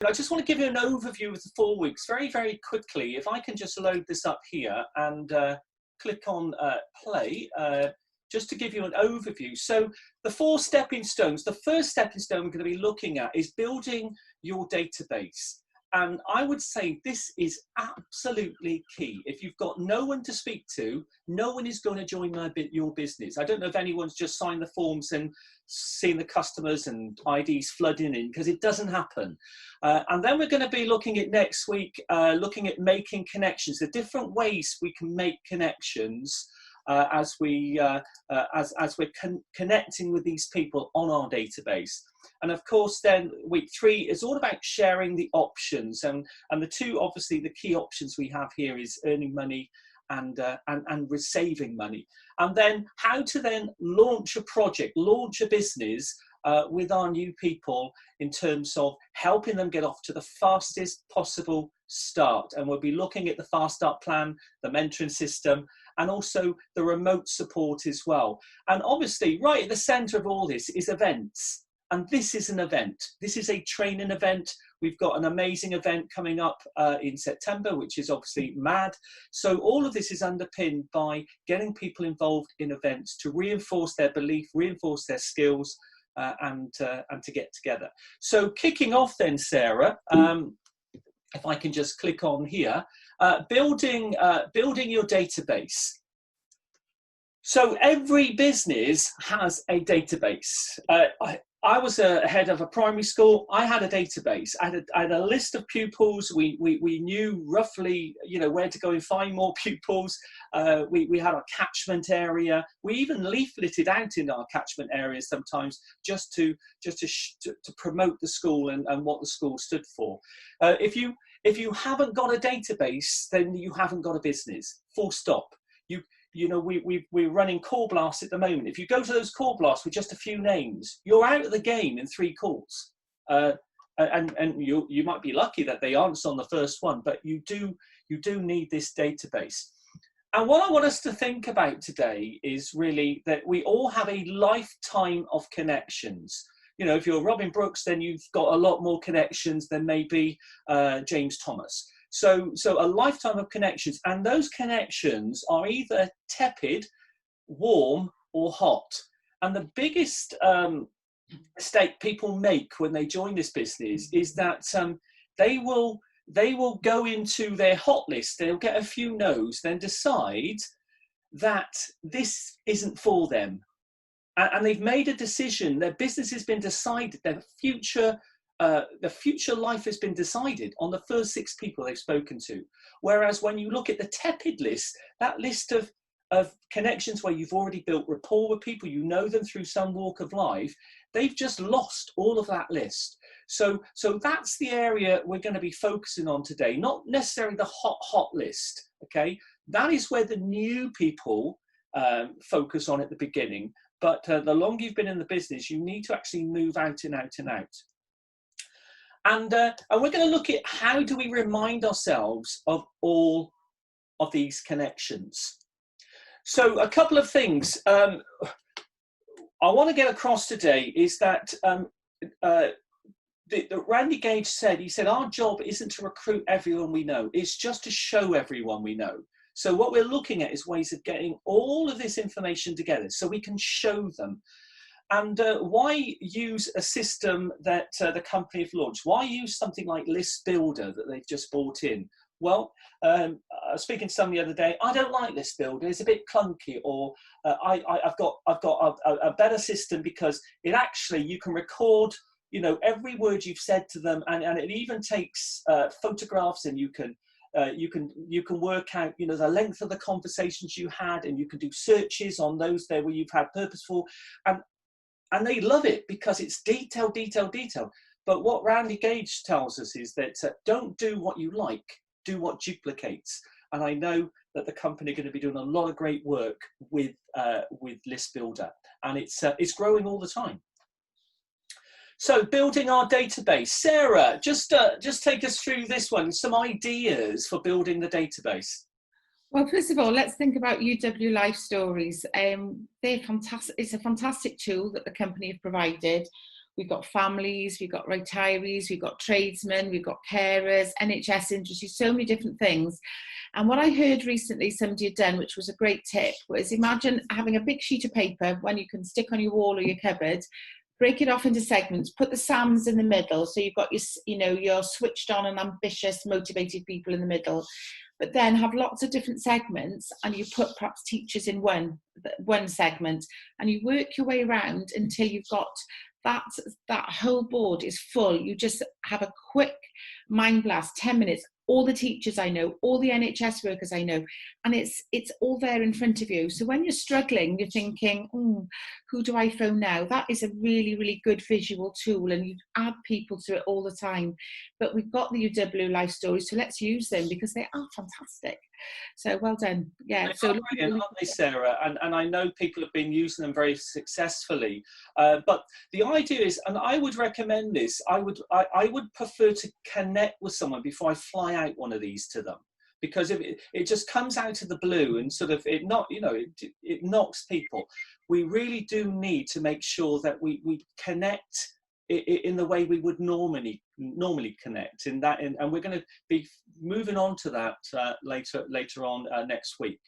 I just want to give you an overview of the 4 weeks very, very quickly. If I can just load this up here and click on play, just to give you an overview. So the 4 stepping stones, the first stepping stone we're going to be looking at is building your database. And I would say this is absolutely key. If you've got no one to speak to, no one is going to join your business. I don't know if anyone's just signed the forms and seen the customers and IDs flooding in, because it doesn't happen. And then we're going to be looking at next week, looking at making connections, the different ways we can make connections as we're connecting with these people on our database. And of course, then week 3 is all about sharing the options, and the 2, obviously, the key options we have here is earning money and saving money, and then how to then launch a project, launch a business with our new people in terms of helping them get off to the fastest possible start. And we'll be looking at the Fast Start plan, the mentoring system, and also the remote support as well. And obviously, right at the center of all this is events. And this is an event. This is a training event. We've got an amazing event coming up in September, which is obviously mad. So all of this is underpinned by getting people involved in events to reinforce their belief, reinforce their skills, and to get together. So kicking off then, Sarah, if I can just click on here, building your database. So every business has a database. I was a head of a primary school. I had a database. I had a list of pupils. We knew roughly, where to go and find more pupils. We had a catchment area. We even leafleted out in our catchment areas sometimes just to promote the school and what the school stood for. If you haven't got a database, then you haven't got a business. Full stop. We're running call blasts at the moment. If you go to those call blasts with just a few names, you're out of the game in 3 calls. And you might be lucky that they answer on the first one, but you do need this database. And what I want us to think about today is really that we all have a lifetime of connections. If you're Robin Brooks, then you've got a lot more connections than maybe James Thomas. So a lifetime of connections, and those connections are either tepid, warm, or hot. And the biggest mistake people make when they join this business is that they will go into their hot list, they'll get a few no's, then decide that this isn't for them. And they've made a decision, their business has been decided, their future life has been decided on the first 6 people they've spoken to. Whereas when you look at the tepid list, that list of connections where you've already built rapport with people, you know them through some walk of life, they've just lost all of that list. So that's the area we're going to be focusing on today, not necessarily the hot list, okay? That is where the new people focus on at the beginning. But the longer you've been in the business, you need to actually move out and out and out. And we're going to look at how do we remind ourselves of all of these connections. So a couple of things I want to get across today is that Randy Gage said, he said, our job isn't to recruit everyone we know, it's just to show everyone we know. So what we're looking at is ways of getting all of this information together so we can show them. And why use a system that the company have launched? Why use something like List Builder that they've just bought in? Well, I was speaking to someone the other day. I don't like List Builder; it's a bit clunky. Or I've got a better system because it actually you can record, every word you've said to them, and it even takes photographs, and you can work out, the length of the conversations you had, and you can do searches on those there where you've had purposeful and they love it because it's detail. But what Randy Gage tells us is that don't do what you like, do what duplicates. And I know that the company are going to be doing a lot of great work with List Builder, and it's growing all the time. So building our database, Sarah, just take us through this one. Some ideas for building the database. Well, first of all, let's think about UW Life Stories. They're fantastic. It's a fantastic tool that the company have provided. we've got families, we've got retirees, we've got tradesmen, we've got carers, NHS industry, so many different things. And what I heard recently somebody had done, which was a great tip, was imagine having a big sheet of paper, one you can stick on your wall or your cupboard, break it off into segments, put the SAMs in the middle, so you've got your, you know, your switched on and ambitious, motivated people in the middle, but then have lots of different segments, and you put perhaps teachers in one segment, and you work your way around until you've got that whole board is full. You just have a quick mind blast, 10 minutes, all the teachers I know, all the NHS workers I know, and it's all there in front of you. So when you're struggling, you're thinking, who do I phone now? That is a really, really good visual tool, and you add people to it all the time. But we've got the UW Life Stories, so let's use them because they are fantastic. So well done. Yeah. They so are brilliant, aren't they, Sarah? And I know people have been using them very successfully. But the idea is, and I would recommend this, I would prefer to connect with someone before I fly out one of these to them. Because if it just comes out of the blue and sort of it knocks people. We really do need to make sure that we connect in the way we would normally connect and we're going to be moving on to that later on next week.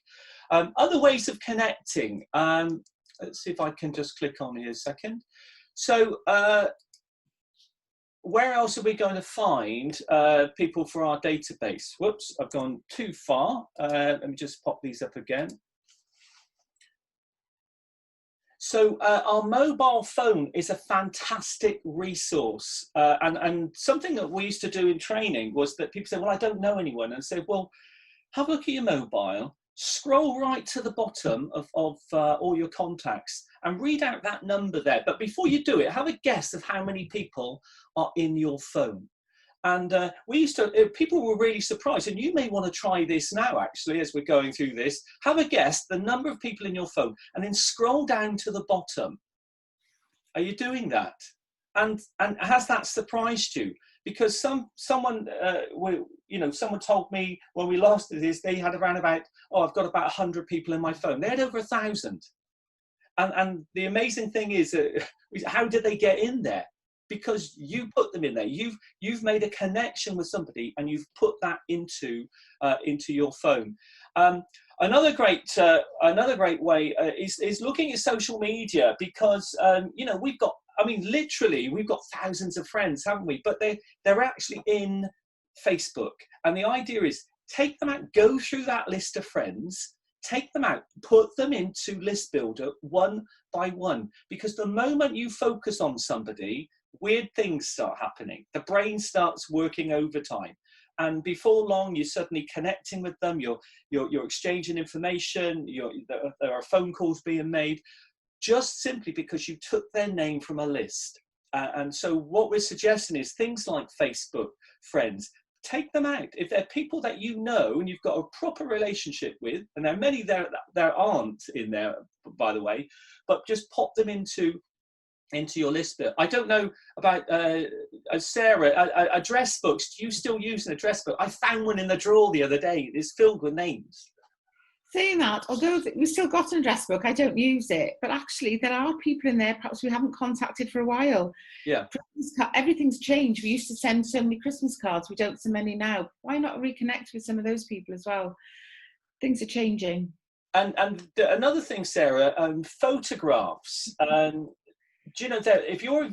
Other ways of connecting. Let's see if I can just click on here a second. So where else are we going to find people for our database? Whoops, I've gone too far. Let me just pop these up again. So our mobile phone is a fantastic resource. And something that we used to do in training was that people said, well, I don't know anyone. And I said, well, have a look at your mobile, scroll right to the bottom of all your contacts and read out that number there. But before you do it, have a guess of how many people are in your phone. And people were really surprised, and you may want to try this now, actually, as we're going through this. Have a guess, the number of people in your phone, and then scroll down to the bottom. Are you doing that? And has that surprised you? Because someone told me when we last did this, they had around about, I've got about 100 people in my phone. They had over 1,000. And the amazing thing is, how did they get in there? Because you put them in there. You've made a connection with somebody, and you've put that into your phone. Another great way is looking at social media, because we've got thousands of friends, haven't we? But they're actually in Facebook, and the idea is take them out, go through that list of friends. Take them out, put them into List Builder one by one, because the moment you focus on somebody, weird things start happening. The brain starts working overtime, and before long, you're suddenly connecting with them. You're exchanging information. There are phone calls being made, just simply because you took their name from a list. And so, what we're suggesting is things like Facebook friends. Take them out. If they're people that you know and you've got a proper relationship with, and there are many there aren't in there, by the way, but just pop them into your list. But I don't know about Sarah, address books. Do you still use an address book? I found one in the drawer the other day. It's filled with names. Saying that, although we've still got an address book, I don't use it. But actually, there are people in there perhaps we haven't contacted for a while. Yeah. Everything's changed. We used to send so many Christmas cards. We don't so many now. Why not reconnect with some of those people as well? Things are changing. And another thing, Sarah, photographs. Do you know that if you're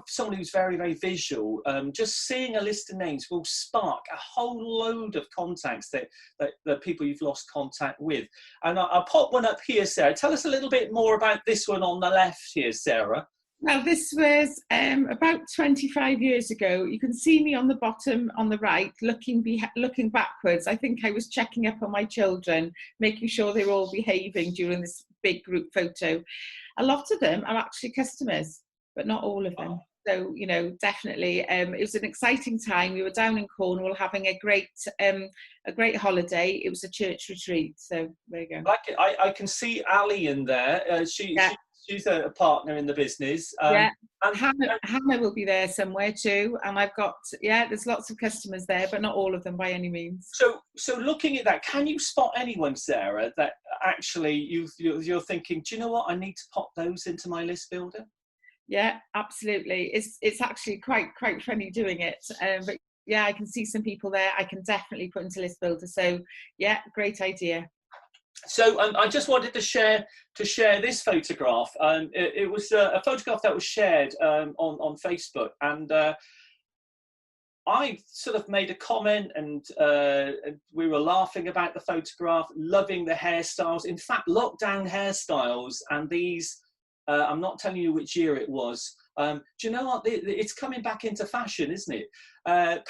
someone who's very, very visual, just seeing a list of names will spark a whole load of contacts that people you've lost contact with. And I'll pop one up here, Sarah. Tell us a little bit more about this one on the left here, Sarah. Well, this was about 25 years ago. You can see me on the bottom on the right, looking backwards. I think I was checking up on my children, making sure they were all behaving during this big group photo. A lot of them are actually customers, but not all of them. So, definitely, it was an exciting time. We were down in Cornwall having a great holiday. It was a church retreat. So there you go. I can see Ali in there. She's a partner in the business. And Hannah will be there somewhere too. And I've got, there's lots of customers there, but not all of them by any means. So looking at that, can you spot anyone, Sarah, that actually you're thinking, do you know what, I need to pop those into my list builder? Yeah, absolutely. It's actually quite funny doing it. But yeah, I can see some people there. I can definitely put into List Builder. So yeah, great idea. So I just wanted to share this photograph. It was a photograph that was shared on Facebook, and I sort of made a comment, and we were laughing about the photograph, loving the hairstyles. In fact, lockdown hairstyles, and these. I'm not telling you which year it was. Do you know what? It's coming back into fashion, isn't it? But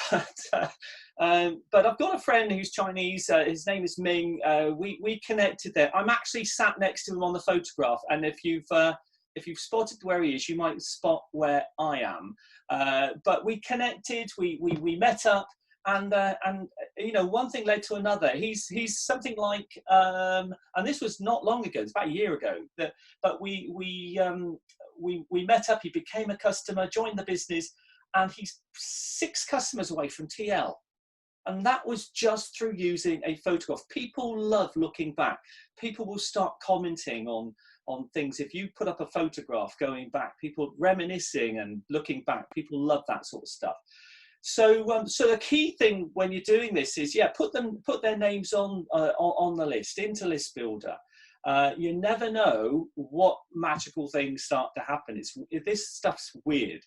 I've got a friend who's Chinese. His name is Ming. We connected there. I'm actually sat next to him on the photograph, and if you've spotted where he is, you might spot where I am. But we connected. We met up. And you know, one thing led to another. He's something like, and this was not long ago. It's about a year ago. But we met up. He became a customer, joined the business, and he's 6 customers away from TL. And that was just through using a photograph. People love looking back. People will start commenting on things. If you put up a photograph going back, people reminiscing and looking back, people love that sort of stuff. So, so the key thing when you're doing this is, yeah, put their names on the list, into List Builder. You never know what magical things start to happen. This stuff's weird,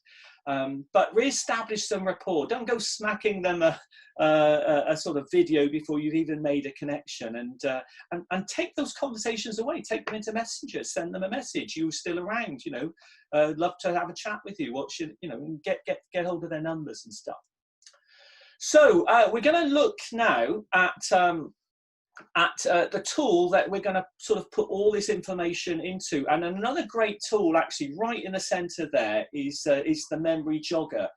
but re-establish some rapport. Don't go smacking them a sort of video before you've even made a connection, and take those conversations away. Take them into Messenger. Send them a message. You're still around, you know. Love to have a chat with you. What should, you know, get hold of their numbers and stuff. So we're going to look now at the tool that we're going to sort of put all this information into. And another great tool, actually, right in the center there is the memory jogger.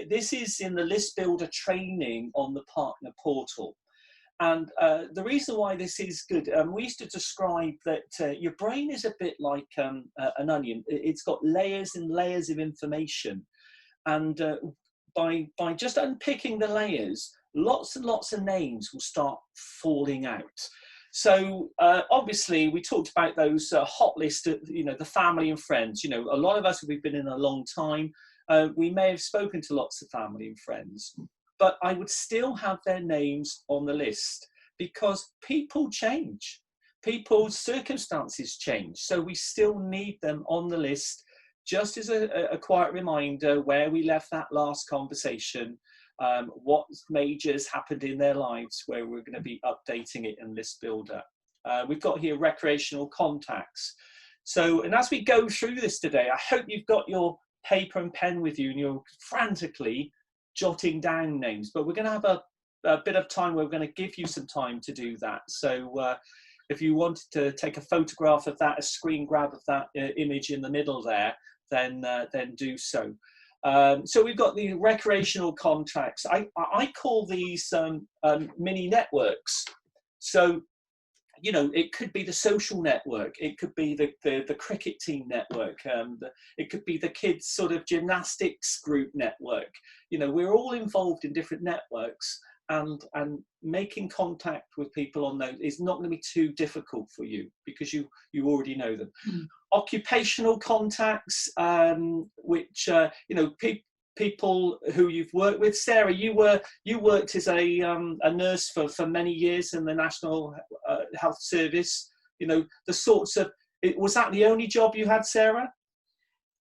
This is in the List Builder training on the partner portal. And the reason why this is good, we used to describe that your brain is a bit like an onion. It's got layers and layers of information. And by just unpicking the layers, lots and lots of names will start falling out. So obviously we talked about those hot list, you know, the family and friends. You know, a lot of us, we've been in a long time. We may have spoken to lots of family and friends, but I would still have their names on the list because people change. People's circumstances change. So we still need them on the list, just as a quiet reminder where we left that last conversation, what majors happened in their lives, where we're going to be updating it in List Builder. We've got here recreational contacts. So, and as we go through this today, I hope you've got your paper and pen with you and you're frantically jotting down names, but we're going to have a bit of time where we're going to give you some time to do that. So if you wanted to take a photograph of that, a screen grab of that image in the middle there, then do so. So we've got the recreational contacts. I call these mini networks. So, you know, it could be the social network, it could be the cricket team network, it could be the kids sort of gymnastics group network. You know, we're all involved in different networks, and making contact with people on those is not going to be too difficult for you because you already know them. Occupational contacts, which you know, people who you've worked with. Sarah, you worked as a nurse for many years in the National Health Service. You know, the sorts of, was that the only job you had, Sarah?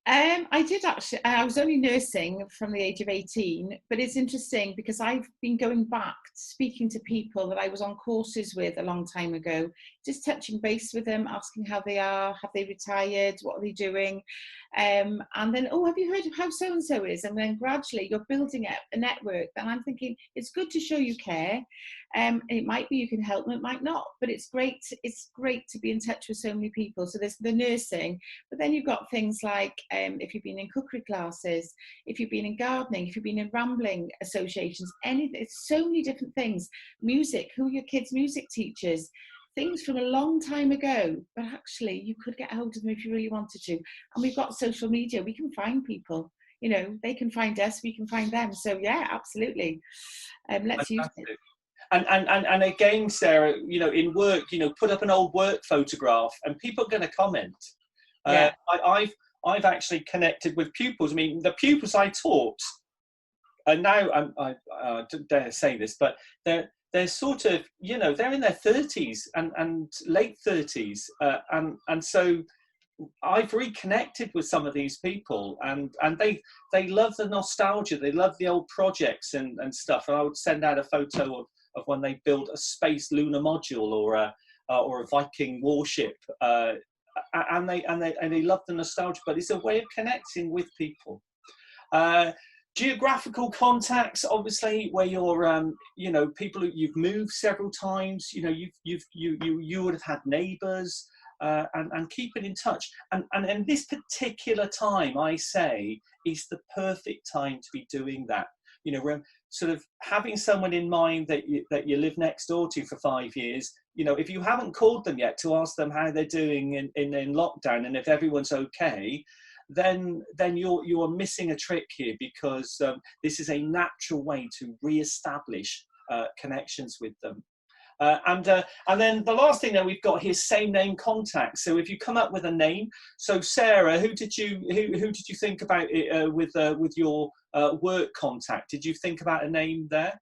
I did actually. I was only nursing from the age of 18, but it's interesting because I've been going back, speaking to people that I was on courses with a long time ago, just touching base with them, asking how they are, have they retired, what are they doing, and then, oh, have you heard of how so-and-so is? And then gradually you're building up a network, and I'm thinking it's good to show you care. It might be you can help them, it might not, but it's great to be in touch with so many people. So there's the nursing, but then you've got things like if you've been in cookery classes, if you've been in gardening, if you've been in rambling associations, anything. It's so many different things. Music, who are your kids' music teachers? Things from a long time ago, but actually you could get hold of them if you really wanted to. And we've got social media, we can find people, you know, they can find us, we can find them. So yeah, absolutely. Let's use it. And again, Sarah, you know, in work, you know, put up an old work photograph and people are going to comment. Yeah. I've actually connected with pupils. I mean, the pupils I taught, and now I don't dare say this, but they're sort of, you know, they're in their 30s and late 30s, and so I've reconnected with some of these people, and they love the nostalgia, they love the old projects and stuff. And I would send out a photo of when they built a space lunar module or a Viking warship, and they love the nostalgia. But it's a way of connecting with people. Geographical contacts, obviously, where you're, you know, people who you've moved several times. You know, you would have had neighbours, and keeping in touch. And this particular time, I say, is the perfect time to be doing that. You know, sort of having someone in mind that you live next door to for 5 years. You know, if you haven't called them yet to ask them how they're doing in lockdown and if everyone's okay, then you are missing a trick here, because this is a natural way to re-establish connections with them. And then the last thing that we've got here, same name contacts. So if you come up with a name, so Sarah, who did you think about it, with your work contact? Did you think about a name there?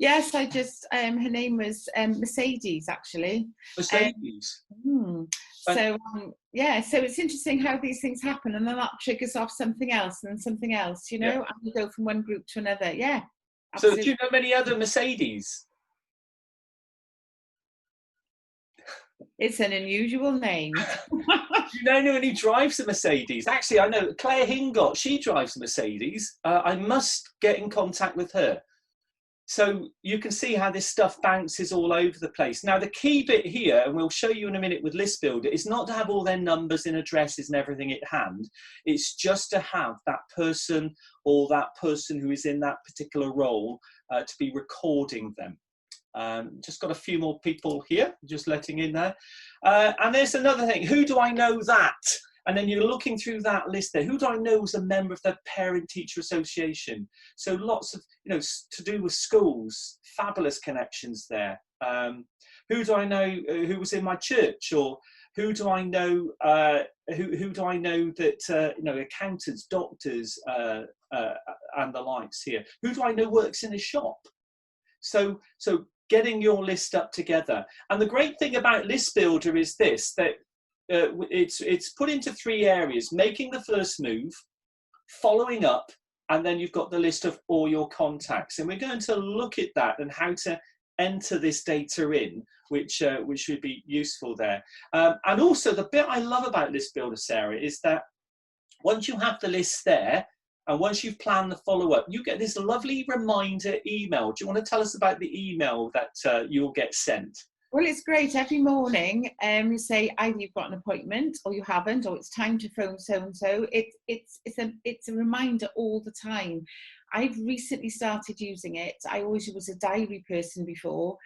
Yes, I just her name was Mercedes, actually. Mercedes. So yeah, so it's interesting how these things happen, and then that triggers off something else and something else, you know, and you go from one group to another. Yeah. Absolutely. So do you know many other Mercedes? It's an unusual name. Do you know anyone who drives a Mercedes? Actually, I know Claire Hingott, she drives a Mercedes. I must get in contact with her. So you can see how this stuff bounces all over the place. Now, the key bit here, and we'll show you in a minute with List Builder, is not to have all their numbers and addresses and everything at hand. It's just to have that person or that person who is in that particular role to be recording them. Just got a few more people here, just letting in there. And there's another thing, who do I know that? And then you're looking through that list there. Who do I know is a member of the Parent-Teacher Association? So lots of, you know, to do with schools, fabulous connections there. Who do I know who was in my church? Or who do I know, who do I know that, you know, accountants, doctors, and the likes here? Who do I know works in a shop? So getting your list up together. And the great thing about List Builder is this, that it's put into 3 areas: making the first move, following up, and then you've got the list of all your contacts. And we're going to look at that and how to enter this data in, which would be useful there. And also the bit I love about List Builder, Sarah, is that once you have the list there, and once you've planned the follow-up, you get this lovely reminder email. Do you want to tell us about the email that you'll get sent? Well, it's great. Every morning, you say either you've got an appointment or you haven't, or it's time to phone so-and-so. It's a reminder all the time. I've recently started using it. I always was a diary person before,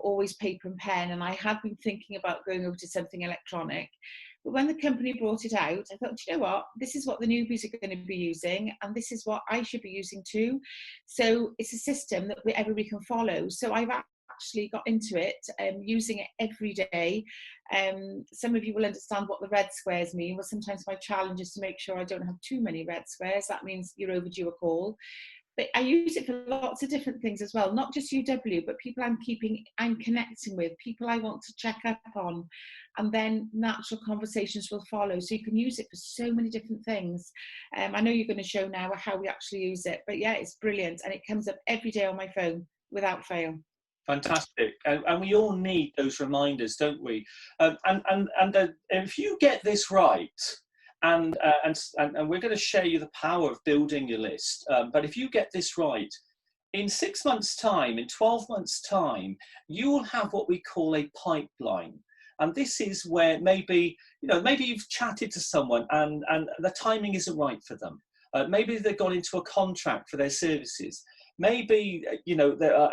always paper and pen, and I had been thinking about going over to something electronic. But when the company brought it out, I thought, you know what, this is what the newbies are going to be using, and this is what I should be using too. So it's a system that everybody can follow. So I've actually got into it, using it every day. Some of you will understand what the red squares mean. Well, sometimes my challenge is to make sure I don't have too many red squares. That means you're overdue a call. But I use it for lots of different things as well, not just UW, but people I'm connecting with, people I want to check up on, and then natural conversations will follow. So you can use it for so many different things. I know you're going to show now how we actually use it, but yeah, it's brilliant, and it comes up every day on my phone without fail. Fantastic, and we all need those reminders, don't we? And if you get this right, and we're going to share you the power of building your list. But if you get this right, in 6 months' time, in 12 months' time, you will have what we call a pipeline. And this is where maybe you've chatted to someone and the timing isn't right for them. Maybe they've gone into a contract for their services. Maybe,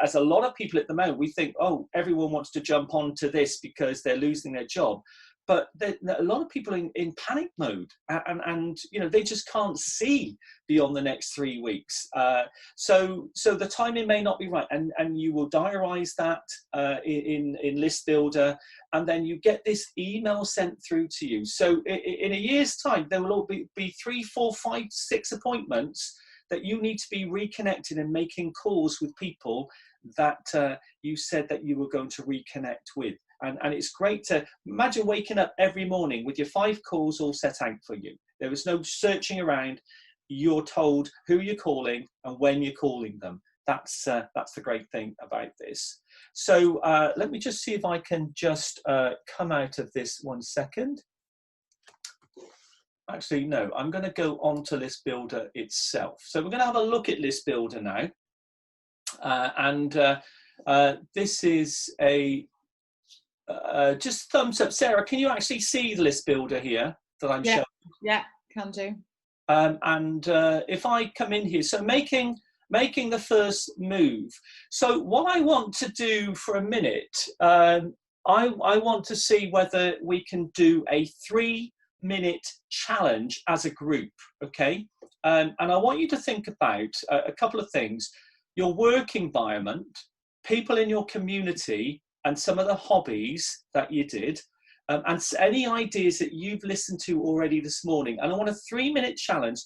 as a lot of people at the moment, we think, oh, everyone wants to jump onto this because they're losing their job. a lot of people in panic mode, and they just can't see beyond the next 3 weeks. So the timing may not be right, and you will diarize that in List Builder, and then you get this email sent through to you. So in a year's time, there will all be 3, 4, 5, 6 appointments that you need to be reconnected and making calls with people that you said that you were going to reconnect with. And it's great to imagine waking up every morning with your 5 calls all set out for you. There is no searching around. You're told who you're calling and when you're calling them. That's the great thing about this. So let me just see if I can just come out of this 1 second. Actually, no, I'm going to go on to List Builder itself. So we're going to have a look at List Builder now. This is a just thumbs up. Sarah, can you actually see the List Builder here that I'm showing? Yeah, can do. If I come in here, so making the first move. So what I want to do for a minute, I want to see whether we can do a 3-minute challenge as a group, okay? And I want you to think about a couple of things: your work environment, people in your community, and some of the hobbies that you did, and any ideas that you've listened to already this morning. And I want a 3-minute challenge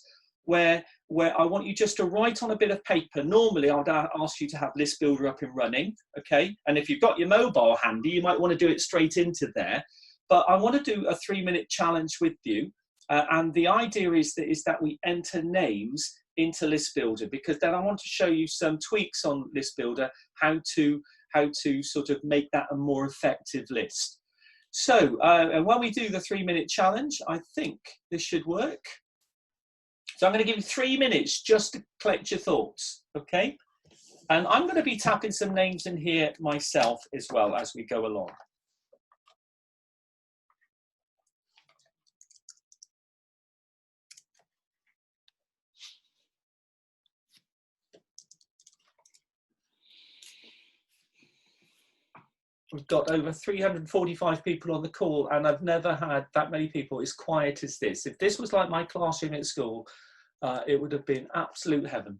where I want you just to write on a bit of paper. Normally, I'd ask you to have List Builder up and running, okay? And if you've got your mobile handy, you might want to do it straight into there. But I want to do a 3-minute challenge with you. And the idea is that we enter names into List Builder, because then I want to show you some tweaks on List Builder, how to sort of make that a more effective list. So, and when we do the 3-minute challenge, I think this should work. So I'm going to give you 3 minutes just to collect your thoughts, okay? And I'm going to be tapping some names in here myself as well as we go along. We've got over 345 people on the call, and I've never had that many people as quiet as this. If this was like my classroom at school, it would have been absolute heaven.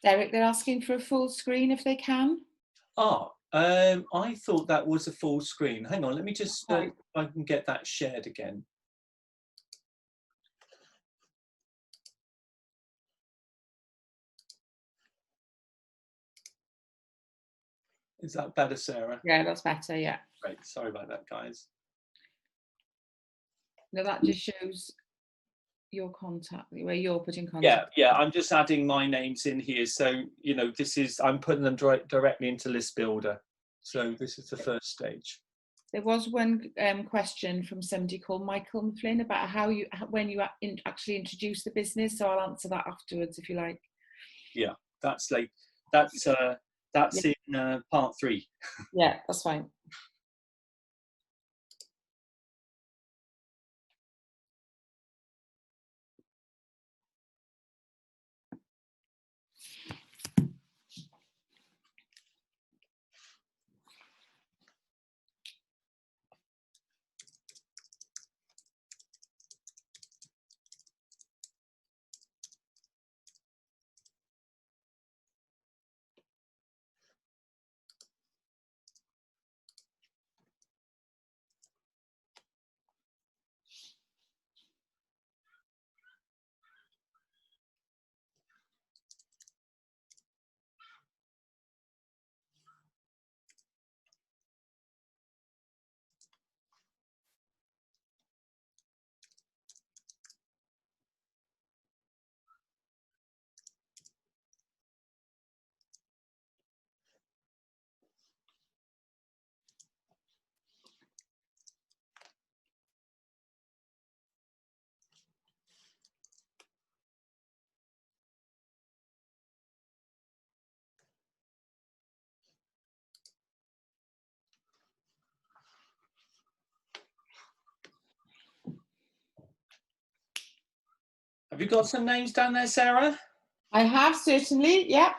Derek, they're asking for a full screen if they can. I thought that was a full screen. Hang on, let me just, I can get that shared again. Is that better, Sarah? Yeah, that's better, yeah. Great, sorry about that, guys. No, that just shows your contact, where you're putting contact. Yeah, I'm just adding my names in here. So, I'm putting them directly into List Builder. So this is the first stage. There was one question from somebody called Michael McFlynn about when you actually introduce the business. So I'll answer that afterwards if you like. Yeah, that's in part 3. Yeah, that's fine. Have you got some names down there, Sarah? I have, certainly, yeah.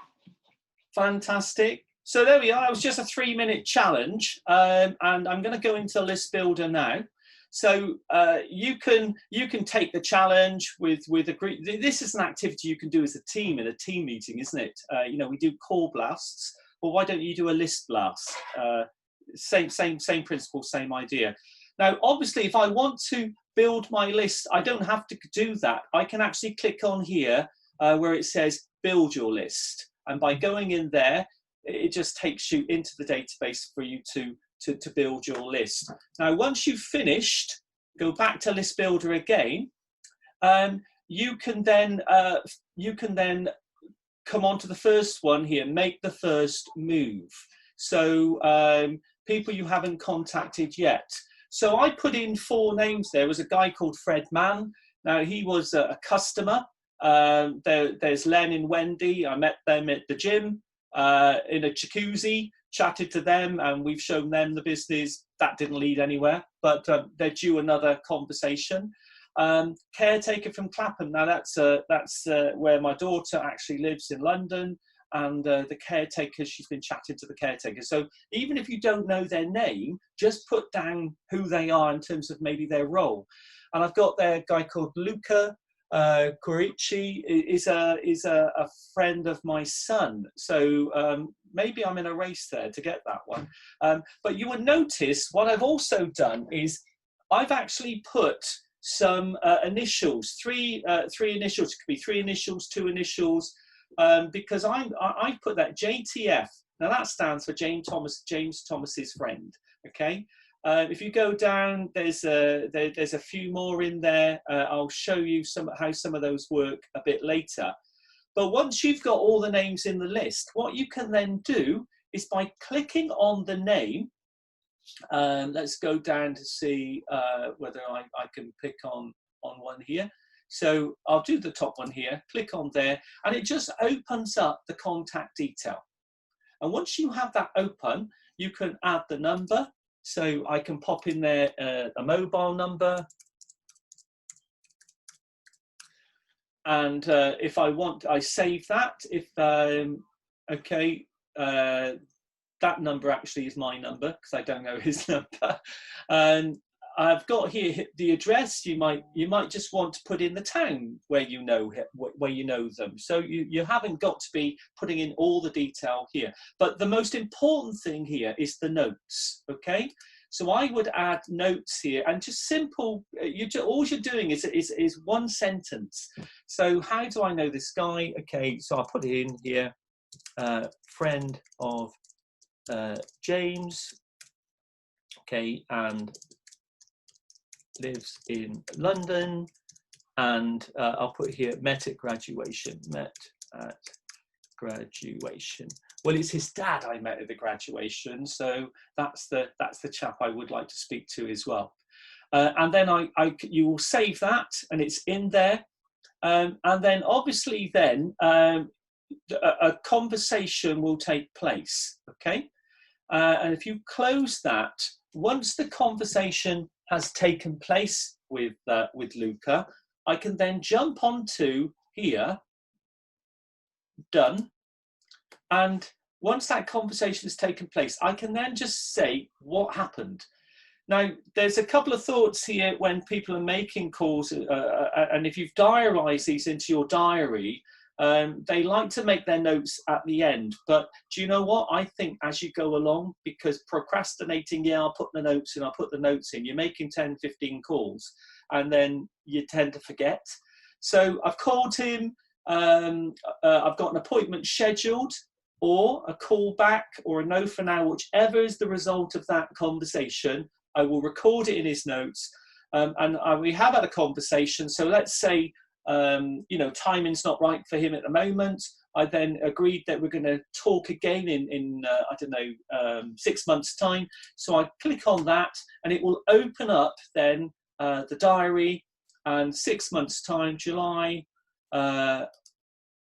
Fantastic. So there we are. It was just a 3-minute challenge, and I'm going to go into List Builder now. So you can take the challenge with a group. This is an activity you can do as a team in a team meeting, isn't it? You know, we do call blasts. Well, why don't you do a list blast? Same principle, same idea. Now, obviously, if I want to build my list, I don't have to do that. I can actually click on here where it says build your list. And by going in there, it just takes you into the database for you to build your list. Now, once you've finished, go back to List Builder again. You can then come on to the first one here, make the first move. So people you haven't contacted yet. So I put in 4 names. There was a guy called Fred Mann. Now, he was a customer. There's Len and Wendy. I met them at the gym in a jacuzzi, chatted to them, and we've shown them the business. That didn't lead anywhere, but they're due another conversation. Caretaker from Clapham. Now that's where my daughter actually lives in London, and the caretaker, she's been chatting to the caretaker. So even if you don't know their name, just put down who they are in terms of maybe their role. And I've got there a guy called Luca. Corici is a friend of my son, so maybe I'm in a race there to get that one. But you would notice what I've also done is I've actually put some initials, three initials. It could be 3 initials, 2 initials, because I put that JTF. Now that stands for James Thomas's friend. Okay. If you go down, there's a few more in there. I'll show you how some of those work a bit later. But once you've got all the names in the list, what you can then do is by clicking on the name. Let's go down to see whether I can pick on one here. So I'll do the top one here. Click on there, and it just opens up the contact detail. And once you have that open, you can add the number. So I can pop in there a mobile number. And if I want, I save that. If, okay, that number actually is my number because I don't know his number. And I've got here the address. You might just want to put in the town where you know them. So you haven't got to be putting in all the detail here. But the most important thing here is the notes. Okay, so I would add notes here, and just simple. All you're doing is one sentence. So how do I know this guy? Okay, so I'll put it in here. Friend of James. Okay, and lives in London, and I'll put here met at graduation. Well, it's his dad I met at the graduation, so that's the chap I would like to speak to as well. And then you will save that, and it's in there, and then obviously then a conversation will take place. Okay, and if you close that, once the conversation has taken place with Luca, I can then jump onto here, done. And once that conversation has taken place, I can then just say what happened. Now, there's a couple of thoughts here when people are making calls, and if you've diarised these into your diary, they like to make their notes at the end. But do you know what? I think as you go along, because procrastinating, yeah, I'll put the notes in, you're making 10, 15 calls, and then you tend to forget. So I've called him, I've got an appointment scheduled, or a call back, or a no for now, whichever is the result of that conversation. I will record it in his notes, and we have had a conversation. So let's say, timing's not right for him at the moment. I then agreed that we're going to talk again in I don't know, 6 months' time. So I click on that, and it will open up then the diary, and 6 months' time, July,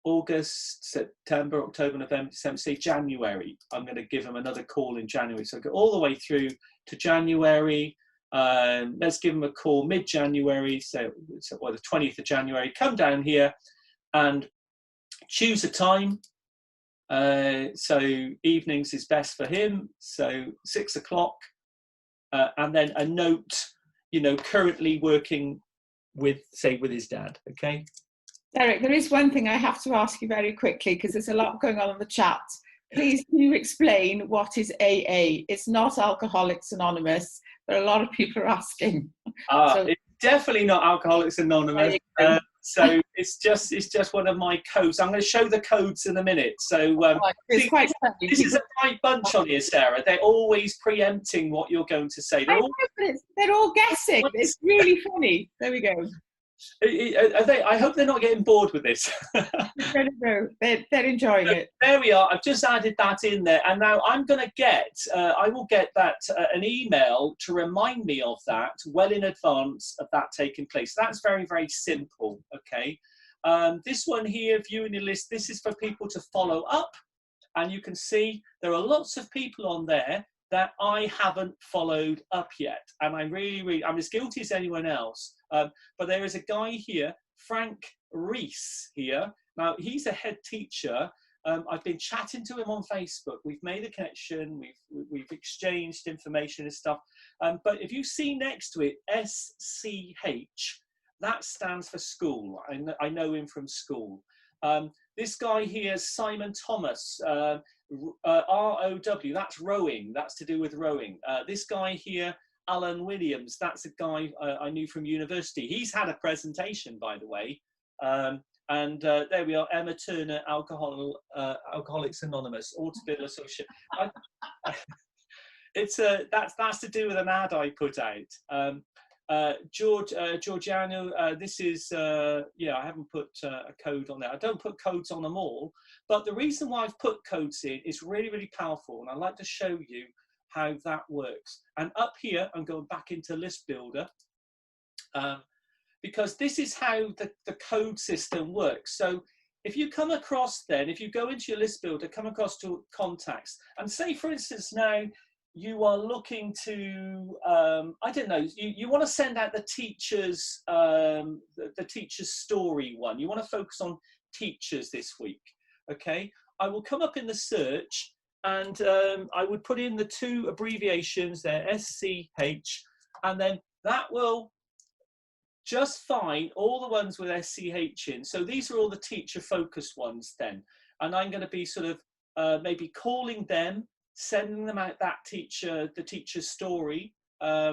August, September, October, November, December, say January. I'm going to give him another call in January. So I go all the way through to January. Let's give them a call mid-January, so the 20th of January. Come down here and choose a time. So evenings is best for him, so 6 o'clock. And then a note, currently working with his dad, okay? Derek, there is one thing I have to ask you very quickly, because there's a lot going on in the chat. Please, can you explain what is AA? It's not Alcoholics Anonymous, but a lot of people are asking. It's definitely not Alcoholics Anonymous. So it's just one of my codes. I'm going to show the codes in a minute. So it's quite funny. This is a tight bunch on here, Sarah. They're always preempting what you're going to say. They're all guessing. It's really funny. There we go. I hope they're not getting bored with this. No, they're enjoying it. There we are. I've just added that in there, and now I'm going to I will get that an email to remind me of that well in advance of that taking place. That's very, very simple. Okay. This one here, viewing the list. This is for people to follow up, and you can see there are lots of people on there that I haven't followed up yet, and I'm as guilty as anyone else. But there is a guy here, Frank Reese here. Now, he's a head teacher. I've been chatting to him on Facebook. We've made a connection. We've exchanged information and stuff. But if you see next to it, SCH, that stands for school. I know him from school. This guy here, Simon Thomas, ROW, that's rowing. That's to do with rowing. This guy here, Alan Williams, that's a guy I knew from university. He's had a presentation, by the way. And there we are, Emma Turner, Alcoholics Anonymous, Automobile Association. That's to do with an ad I put out. Georgiano, this is, I haven't put a code on there. I don't put codes on them all, but the reason why I've put codes in is really, really powerful, and I'd like to show you how that works. And up here, I'm going back into List Builder, because this is how the code system works. So if you come across then, if you go into your List Builder, come across to contacts, and say, for instance, now you are looking to, I don't know, you want to send out the teacher's, the teacher's story one. You want to focus on teachers this week, okay? I will come up in the search, and I would put in the two abbreviations there, SCH, and then that will just find all the ones with SCH in. So these are all the teacher focused ones then. And I'm going to be sort of maybe calling them, sending them out that the teacher's story.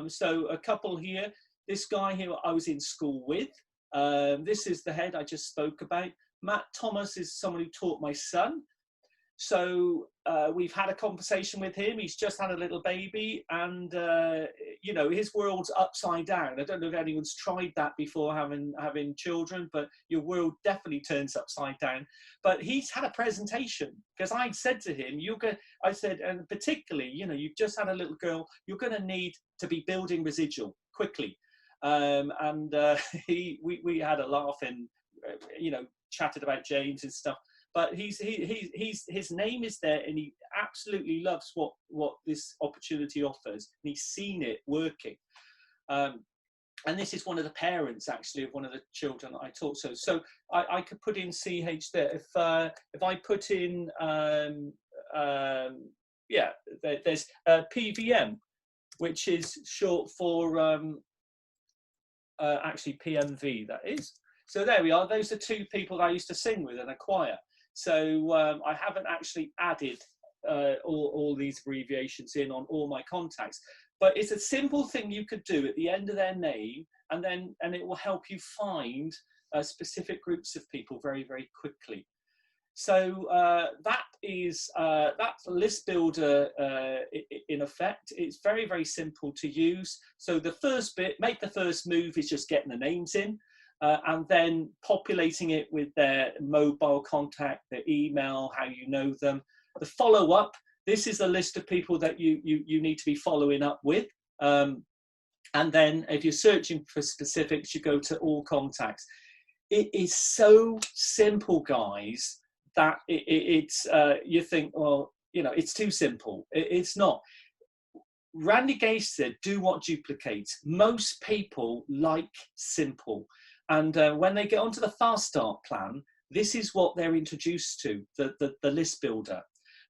So a couple here, this guy here I was in school with. This is the head I just spoke about. Matt Thomas is someone who taught my son. So we've had a conversation with him. He's just had a little baby, and his world's upside down. I don't know if anyone's tried that before, having children, but your world definitely turns upside down. But he's had a presentation, because I said to him, and particularly, you've just had a little girl, you're going to need to be building residual quickly. We had a laugh and chatted about James and stuff. But his name is there, and he absolutely loves what this opportunity offers, and he's seen it working. And this is one of the parents, actually, of one of the children that I taught. So I could put in CH there. If I put in there's PVM, which is short for actually PMV. That is. So there we are. Those are two people that I used to sing with in a choir. So I haven't actually added all these abbreviations in on all my contacts, but it's a simple thing you could do at the end of their name, and it will help you find specific groups of people very, very quickly. So that's List Builder in effect. It's very, very simple to use. So the first bit, make the first move, is just getting the names in. And then populating it with their mobile contact, their email, how you know them. The follow-up, this is a list of people that you need to be following up with. And then if you're searching for specifics, you go to all contacts. It is so simple, guys, that it's you think, well, it's too simple. It's not. Randy Gage said, do what duplicates. Most people like simple. And when they get onto the Fast Start plan, this is what they're introduced to, the list builder.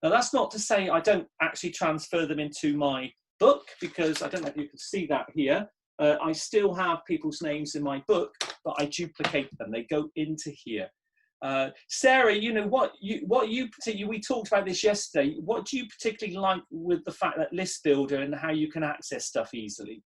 Now, that's not to say I don't actually transfer them into my book, because I don't know if you can see that here. I still have people's names in my book, but I duplicate them. They go into here. Sarah, you know, what you particularly, we talked about this yesterday. What do you particularly like with the fact that list builder and how you can access stuff easily?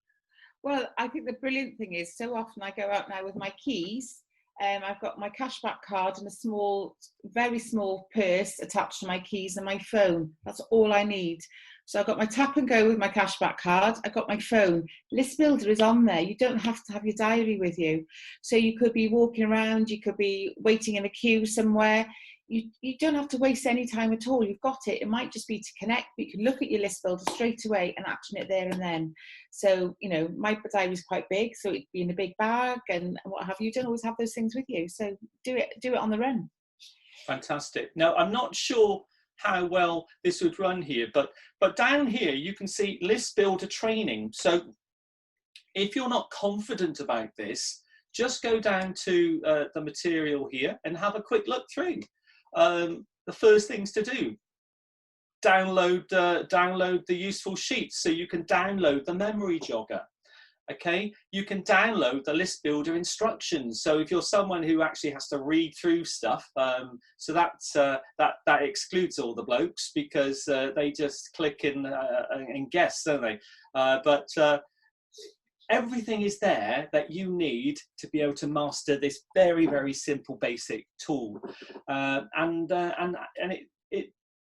Well, I think the brilliant thing is, so often I go out now with my keys. I've got my cashback card and a small, very small purse attached to my keys and my phone. That's all I need. So I've got my tap and go with my cashback card. I've got my phone. List builder is on there. You don't have to have your diary with you. So you could be walking around, you could be waiting in a queue somewhere. You don't have to waste any time at all. You've got it. It might just be to connect, but you can look at your list builder straight away and action it there and then. So, you know, my diary is quite big, so it'd be in a big bag and what have you. You don't always have those things with you. So do it on the run. Fantastic. Now, I'm not sure how well this would run here, but down here you can see list builder training. So if you're not confident about this, just go down to the material here and have a quick look through. The first things to do, download the useful sheets, so you can download the memory jogger. Okay, you can download the list builder instructions. So if you're someone who actually has to read through stuff, so that excludes all the blokes, because they just click in and guess, don't they? But everything is there that you need to be able to master this very, very simple basic tool. And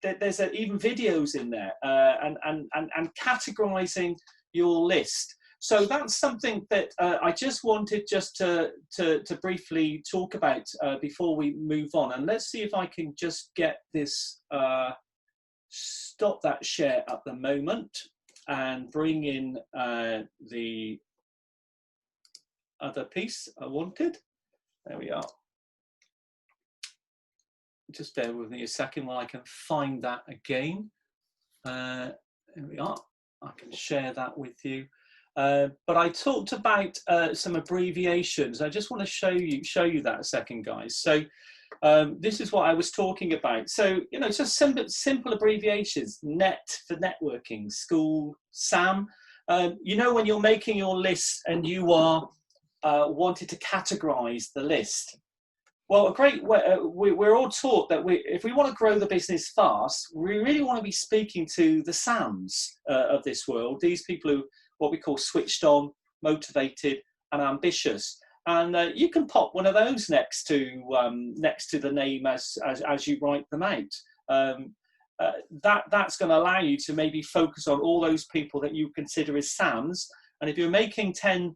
there's even videos in there, and categorizing your list. So that's something that I just wanted to briefly talk about before we move on. And let's see if I can just get this, stop that share at the moment and bring in the other piece I wanted. There we are. Just bear with me a second while I can find that again. There we are. I can share that with you. But I talked about some abbreviations. I just want to show you that a second, guys. So this is what I was talking about. So, you know, just simple abbreviations. NET for networking, school, SAM. You know, when you're making your list and you are wanted to categorize the list. Well, a great way, we're all taught that if we want to grow the business fast, we really want to be speaking to the SAMs of this world, these people who, what we call switched on, motivated and ambitious. And you can pop one of those next to the name as you write them out. That's going to allow you to maybe focus on all those people that you consider as SAMs. And if you're making 10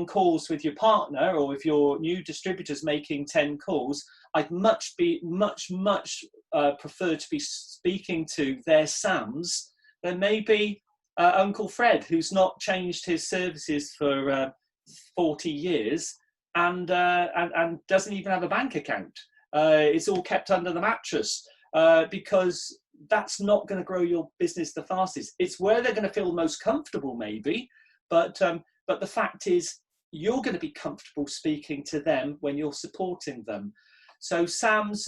calls with your partner, or if your new distributor's making 10 calls, I'd much prefer to be speaking to their SAMs than maybe Uncle Fred, who's not changed his services for 40 years and doesn't even have a bank account. It's all kept under the mattress, because that's not going to grow your business the fastest. It's where they're going to feel most comfortable, maybe, but the fact is, you're going to be comfortable speaking to them when you're supporting them. So SAMs,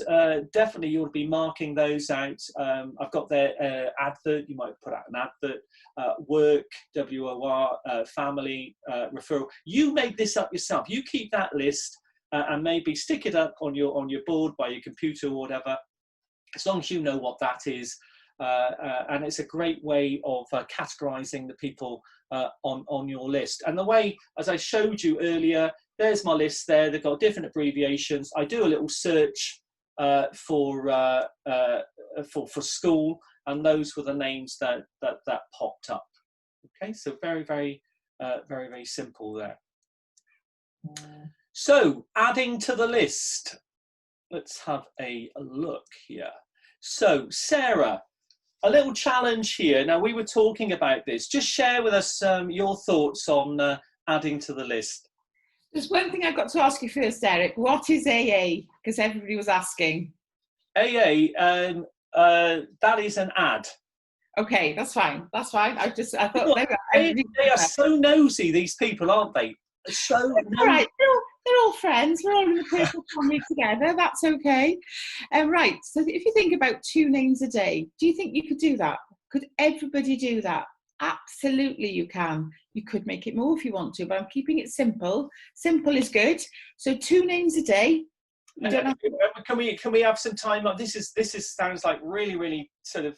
definitely you'll be marking those out. I've got their advert. You might put out an advert. Work, WOR, family, referral. You make this up yourself. You keep that list and maybe stick it up on your board by your computer or whatever, as long as you know what that is. And it's a great way of categorizing the people on your list. And the way, as I showed you earlier, there's my list there. They've got different abbreviations. I do a little search for school, and those were the names that popped up. Okay, so very simple there. So adding to the list. Let's have a look here. So Sarah, a little challenge here. Now, we were talking about this. Just share with us your thoughts on adding to the list. There's one thing I've got to ask you first, Eric. What is AA? Because everybody was asking. AA, that is an ad. Okay, that's fine. That's fine. I thought Look, they are so nosy, these people, aren't they? So all nosy. right. They're all friends. We're all in the purple family together. That's okay. Right. So if you think about 2 names a day, do you think you could do that? Could everybody do that? Absolutely, you can. You could make it more if you want to, but I'm keeping it simple. Simple is good. So 2 names a day. You don't have to. Can we have some time? This is sounds like really sort of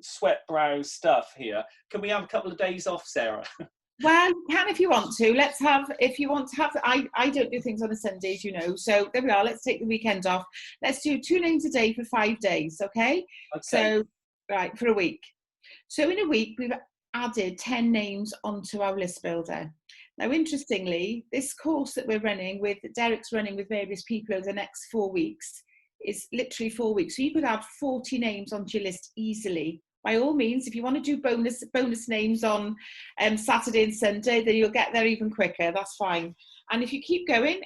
sweat brow stuff here. Can we have a couple of days off, Sarah? Well, you can if you want to. Let's have, if you want to have, I don't do things on a Sunday, as you know. So there we are. Let's take the weekend off. Let's do 2 names a day for 5 days, okay? Okay. So, right, for a week. So in a week, we've added 10 names onto our list builder. Now, interestingly, this course that we're running with, Derek's running with various people over the next 4 weeks, is literally 4 weeks. So you could add 40 names onto your list easily. By all means, if you want to do bonus names on Saturday and Sunday, then you'll get there even quicker. That's fine. And if you keep going,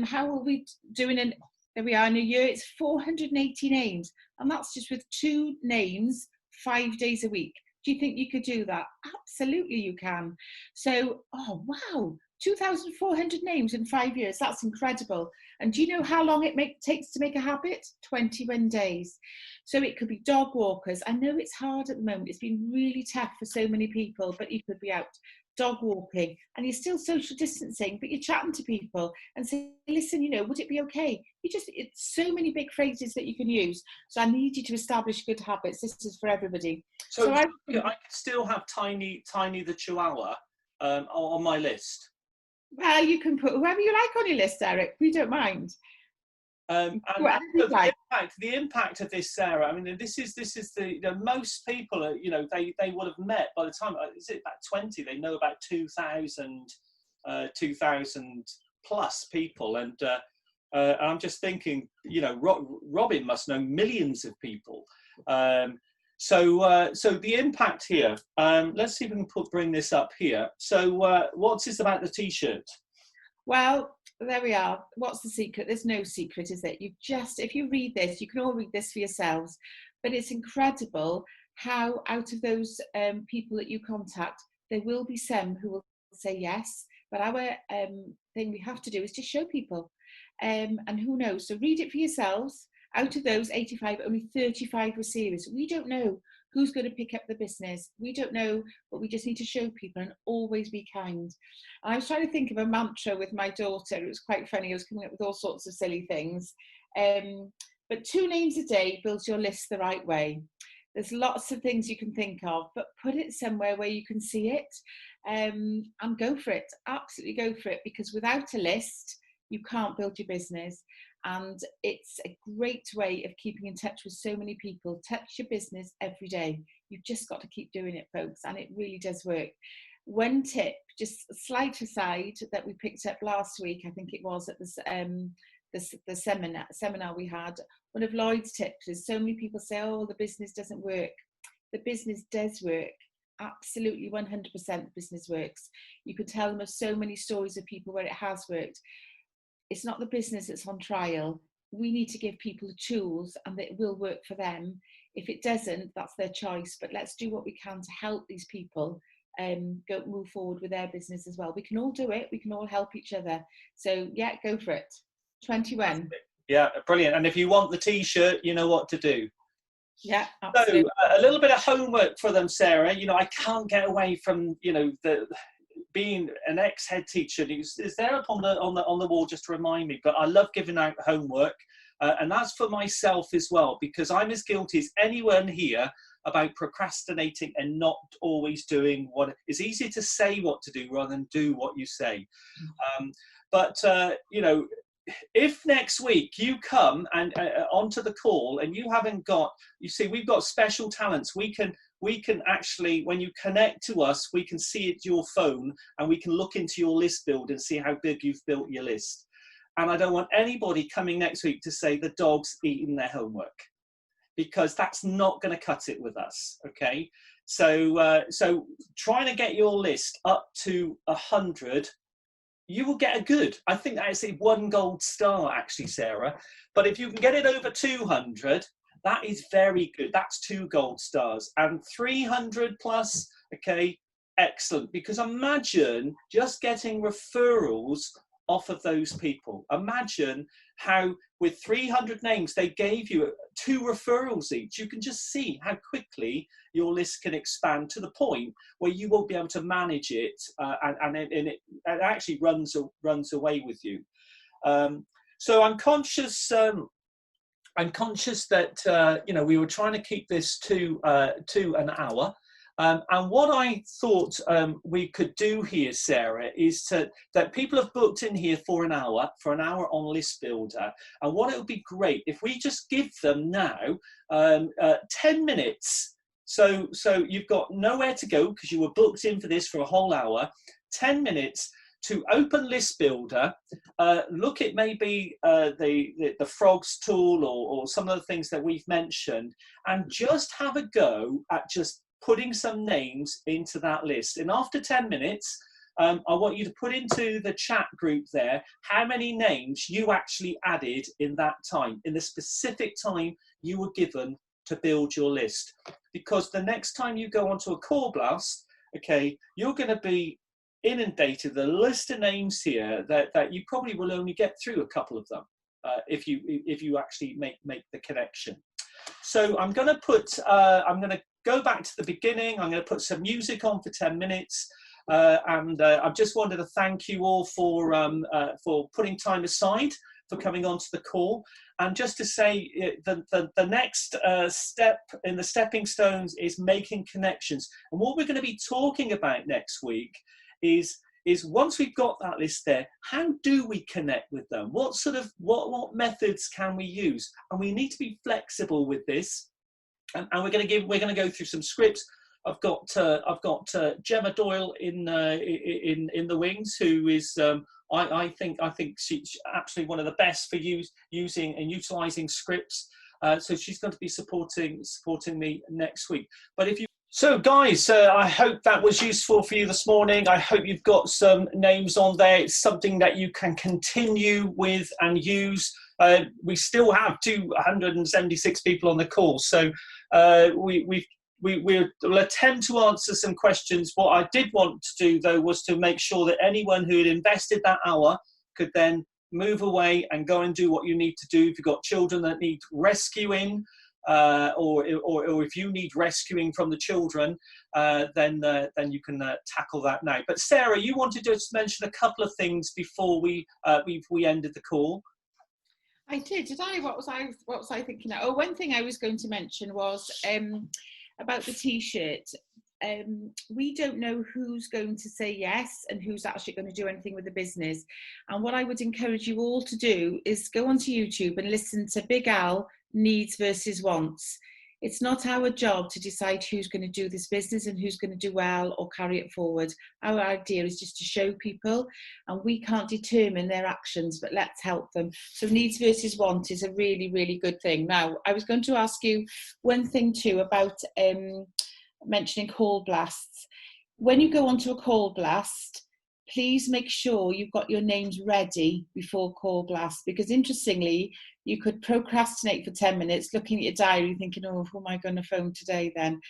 how will we doing? There we are in a year. It's 480 names, and that's just with 2 names, 5 days a week. Do you think you could do that? Absolutely, you can. So, oh wow, 2,400 names in 5 years. That's incredible. And do you know how long it takes to make a habit? 21 days. So it could be dog walkers. I know it's hard at the moment. It's been really tough for so many people, but you could be out dog walking and you're still social distancing, but you're chatting to people and say, listen, you know, would it be okay? It's so many big phrases that you can use. So I need you to establish good habits. This is for everybody. So I could still have Tiny the Chihuahua on my list. Well, you can put whoever you like on your list, Eric. We don't mind. And the impact of this, Sarah. I mean, this is the most people are, you know, they would have met by the time, is it about 20? They know about 2,000 plus people, and I'm just thinking, you know, Robin must know millions of people. So the impact here. Let's see if we can bring this up here. So what's this about the T-shirt? Well, there we are. What's the secret? There's no secret, is it? If you read this, you can all read this for yourselves. But it's incredible how out of those people that you contact, there will be some who will say yes. But our thing we have to do is just show people. And who knows? So read it for yourselves. Out of those 85, only 35 were serious. We don't know who's going to pick up the business. We don't know, but we just need to show people and always be kind. And I was trying to think of a mantra with my daughter. It was quite funny. I was coming up with all sorts of silly things. But 2 names a day builds your list the right way. There's lots of things you can think of, but put it somewhere where you can see it, and go for it. Absolutely go for it, because without a list, you can't build your business. And it's a great way of keeping in touch with so many people. Touch your business every day. You've just got to keep doing it, folks, and it really does work. One tip, just a slight aside, that we picked up last week, I think it was at the seminar we had. One of Lloyd's tips is, so many people say, oh, the business doesn't work. The business does work. Absolutely 100% business works. You can tell them of so many stories of people where it has worked. It's not the business that's on trial. We need to give people the tools and that it will work for them. If it doesn't, that's their choice. But let's do what we can to help these people move forward with their business as well. We can all do it. We can all help each other. So yeah, go for it. 21. Yeah, brilliant. And if you want the T-shirt, you know what to do. Yeah, absolutely. So a little bit of homework for them, Sarah. You know, I can't get away from, you know, being an ex-head teacher. Is there up on the wall just to remind me, but I love giving out homework, and that's for myself as well, because I'm as guilty as anyone here about procrastinating and not always doing what it's easier to say what to do rather than do what you say. But you know, if next week you come and onto the call and you haven't got, you see, we've got special talents. We can actually, when you connect to us, we can see it your phone and we can look into your list build and see how big you've built your list. And I don't want anybody coming next week to say the dog's eating their homework, because that's not going to cut it with us. Okay. So trying to get your list up to 100, you will get a good. I think that is a 1 gold star, actually, Sarah. But if you can get it over 200, That is very good. That's 2 gold stars. And 300 plus, okay, excellent. Because imagine just getting referrals off of those people. Imagine how with 300 names, they gave you 2 referrals each. You can just see how quickly your list can expand to the point where you won't be able to manage it, and it actually runs away with you. So I'm conscious that we were trying to keep this to an hour. And what I thought we could do here, Sarah, is that people have booked in here for an hour on List Builder. And what it would be great if we just give them now 10 minutes. So you've got nowhere to go because you were booked in for this for a whole hour. 10 minutes to open List Builder, look at maybe the frogs tool or some of the things that we've mentioned, and just have a go at just putting some names into that list. And after 10 minutes, I want you to put into the chat group there how many names you actually added in that time, in the specific time you were given to build your list. Because the next time you go onto a Call Blast, okay, you're going to be inundated with a list of names here that you probably will only get through a couple of them if you actually make the connection. So I'm going to go back to the beginning. I'm going to put some music on for 10 minutes. And I just wanted to thank you all for putting time aside for coming onto the call. And just to say the next step in the stepping stones is making connections. And what we're going to be talking about next week is once we've got that list there, how do we connect with them? What what methods can we use? And we need to be flexible with this. And we're going to go through some scripts. I've got Gemma Doyle in the wings, who is I think she's absolutely one of the best for using and utilizing scripts. So she's going to be supporting me next week. But so guys, I hope that was useful for you this morning. I hope you've got some names on there. It's something that you can continue with and use. We still have 276 people on the call, so we'll attempt to answer some questions. What I did want to do, though, was to make sure that anyone who had invested that hour could then move away and go and do what you need to do. If you've got children that need rescuing, or if you need rescuing from the children, then you can tackle that now. But Sarah, you wanted to just mention a couple of things before we ended the call. I did I? What was I thinking of? Oh, one thing I was going to mention was about the T-shirt. We don't know who's going to say yes and who's actually going to do anything with the business. And what I would encourage you all to do is go onto YouTube and listen to Big Al, Needs versus Wants. It's not our job to decide who's going to do this business and who's going to do well or carry it forward. Our idea is just to show people, and we can't determine their actions, but let's help them. So Needs versus Want is a really, really good thing. Now, I was going to ask you one thing too about mentioning call blasts. When you go onto a call blast, please make sure you've got your names ready before call blast, because interestingly, you could procrastinate for 10 minutes looking at your diary thinking, oh, who am I going to phone today then?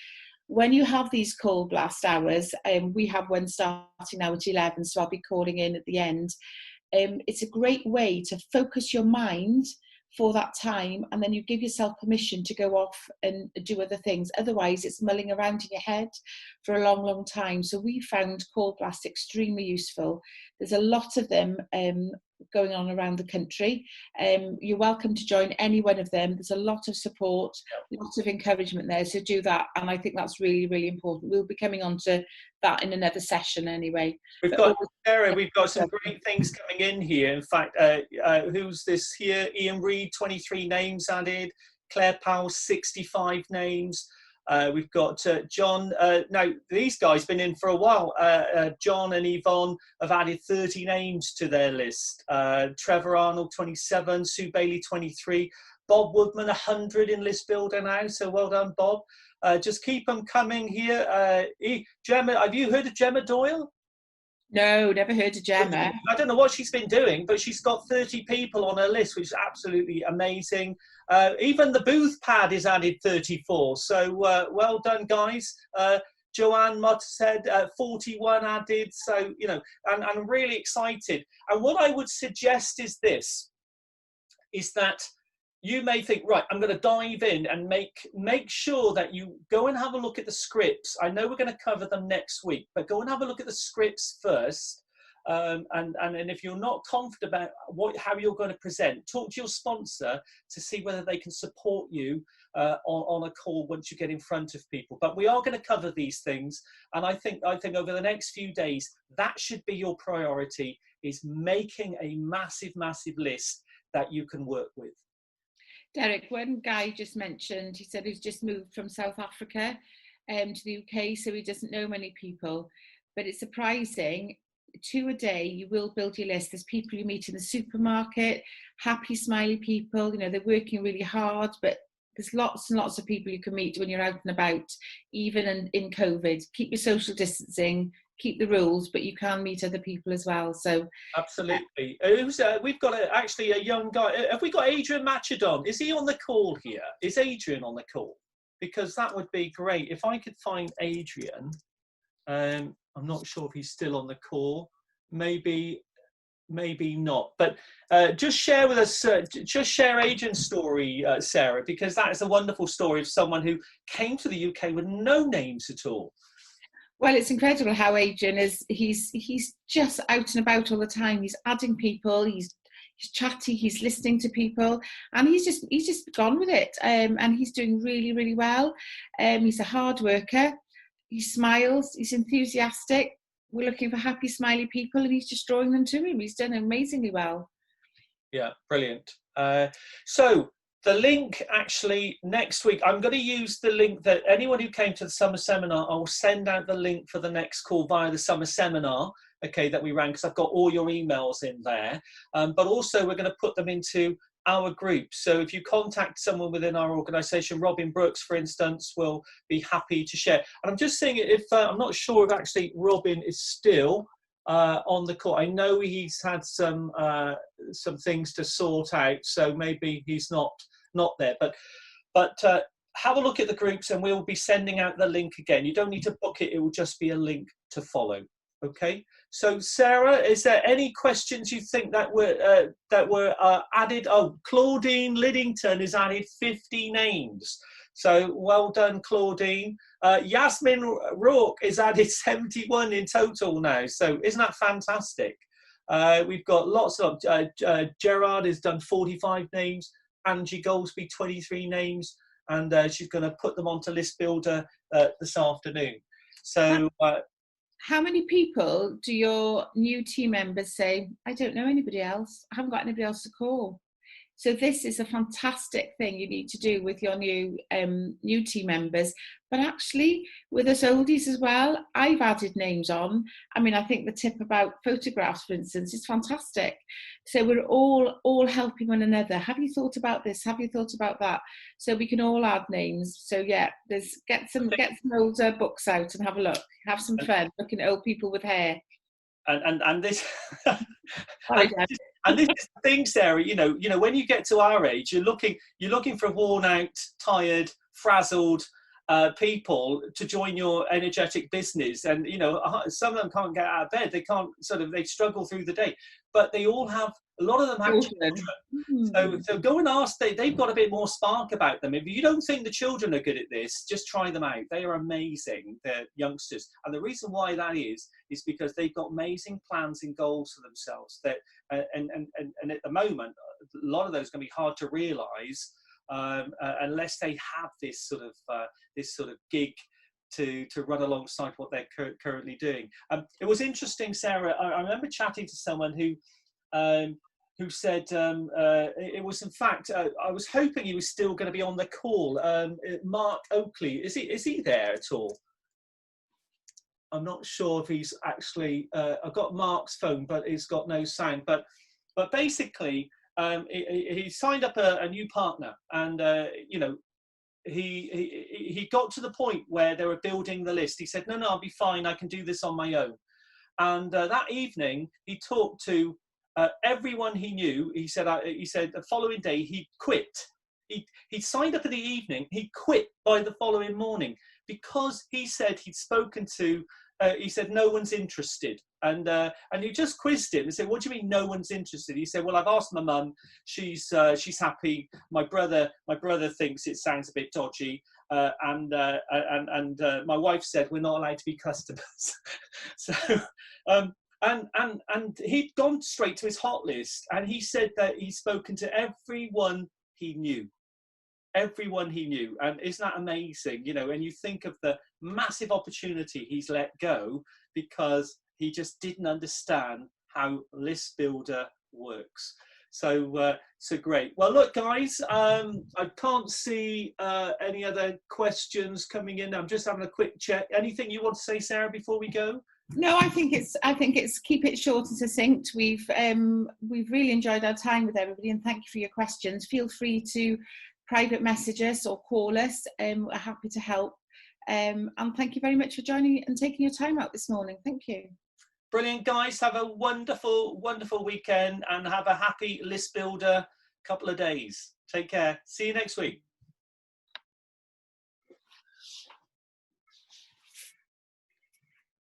When you have these call blast hours, we have one starting now at 11, so I'll be calling in at the end. It's a great way to focus your mind for that time, and then you give yourself permission to go off and do other things. Otherwise, it's mulling around in your head for a long, long time. So we found call blasts extremely useful. There's a lot of them going on around the country. You're welcome to join any one of them. There's a lot of support, lots of encouragement there, so do that. And I think that's really, really important. We'll be coming on to that in another session anyway. Sarah, we've got some great things coming in here. In fact, who's this here? Ian Reed, 23 names added. Claire Powell, 65 names. We've got John. Now, these guys have been in for a while. John and Yvonne have added 30 names to their list. Trevor Arnold, 27. Sue Bailey, 23. Bob Woodman, 100 in List Builder now. So well done, Bob. Just keep them coming here. Gemma, have you heard of Gemma Doyle? No, never heard of Gemma. I don't know what she's been doing, but she's got 30 people on her list, which is absolutely amazing. Even the booth pad is added 34. So well done, guys. Joanne Mutt said 41 added. So, you know, and I'm really excited. And what I would suggest is this, is that you may think, right, I'm going to dive in and make sure that you go and have a look at the scripts. I know we're going to cover them next week, but go and have a look at the scripts first. And if you're not confident about how you're going to present, talk to your sponsor to see whether they can support you on a call once you get in front of people. But we are going to cover these things, and I think over the next few days that should be your priority, is making a massive list that you can work with. Derek, one guy just mentioned, he said he's just moved from South Africa to the UK, so he doesn't know many people, but it's surprising. 2 a day, you will build your list. There's people you meet in the supermarket, happy, smiley people, you know, they're working really hard, but there's lots and lots of people you can meet when you're out and about, even in COVID. Keep your social distancing, keep the rules, but you can meet other people as well. So absolutely. We've got actually a young guy. Have we got Adrian Machadon? Is he on the call here? Is Adrian on the call? Because that would be great if I could find Adrian. I'm not sure if he's still on the call. Maybe not. But just share with us, just share Adrian's story, Sarah, because that is a wonderful story of someone who came to the UK with no names at all. Well, it's incredible how Adrian is. He's just out and about all the time. He's adding people. He's chatty. He's listening to people, and he's just gone with it. And he's doing really well. He's a hard worker. He smiles. He's enthusiastic. We're looking for happy, smiley people, and he's just drawing them to him. He's done amazingly well. Yeah, brilliant. So the link, actually, next week, I'm going to use the link that anyone who came to the summer seminar, I'll send out the link for the next call via the summer seminar, okay, that we ran, because I've got all your emails in there. But also we're going to put them into our group. So if you contact someone within our organisation, Robin Brooks, for instance, will be happy to share. And I'm just saying, if I'm not sure if actually Robin is still on the call. I know he's had some things to sort out, so maybe he's not there. But have a look at the groups, and we'll be sending out the link again. You don't need to book it; it will just be a link to follow. Okay. So Sarah, is there any questions you think that were added? Oh, Claudine Liddington has added 50 names. So well done, Claudine. Yasmin Rourke is added 71 in total now. So isn't that fantastic? We've got lots of, Gerard has done 45 names, Angie Goldsby 23 names, and she's going to put them onto List Builder this afternoon. So how many people do your new team members say, I don't know anybody else, I haven't got anybody else to call? So this is a fantastic thing you need to do with your new team members, but actually with us oldies as well. I've added names on. I mean, I think the tip about photographs, for instance, is fantastic. So we're all helping one another. Have you thought about this? Have you thought about that? So we can all add names. So yeah, get some older books out and have a look. Have some fun looking at old people with hair. And this. And this is the thing, Sarah, you know, when you get to our age, you're looking for worn out, tired, frazzled people to join your energetic business. And, you know, some of them can't get out of bed. They can't they struggle through the day, but they all have, a lot of them have children. So go and ask, they've got a bit more spark about them. If you don't think the children are good at this, just try them out. They are amazing, they're youngsters. And the reason why that is because they've got amazing plans and goals for themselves. That and at the moment, a lot of those are going to be hard to realise unless they have this sort of gig to run alongside what they're currently doing. It was interesting, Sarah. I remember chatting to someone who said it was, in fact, I was hoping he was still going to be on the call. Mark Oakley, is he there at all? I'm not sure if he's actually. I've got Mark's phone, but it's got no sound. But basically, he signed up a new partner, and you know, he got to the point where they were building the list. He said, "No, I'll be fine. I can do this on my own." And that evening, he talked to everyone he knew. He said the following day he quit. He signed up in the evening. He quit by the following morning because he said he'd spoken to. He said no one's interested, and you just quizzed him and said, "What do you mean no one's interested?" He said, "Well, I've asked my mum. She's happy. My brother thinks it sounds a bit dodgy, and my wife said we're not allowed to be customers." So. And he'd gone straight to his hot list, and he said that he'd spoken to everyone he knew. Everyone he knew. And isn't that amazing? You know, when you think of the massive opportunity he's let go because he just didn't understand how List Builder works. So great. Well, look, guys, I can't see any other questions coming in. I'm just having a quick check. Anything you want to say, Sarah, before we go? No, I think it's keep it short and succinct. We've really enjoyed our time with everybody, and thank you for your questions. Feel free to private message us or call us. We're happy to help. And thank you very much for joining and taking your time out this morning. Thank you. Brilliant, guys. Have a wonderful, wonderful weekend, and have a happy List Builder couple of days. Take care. See you next week.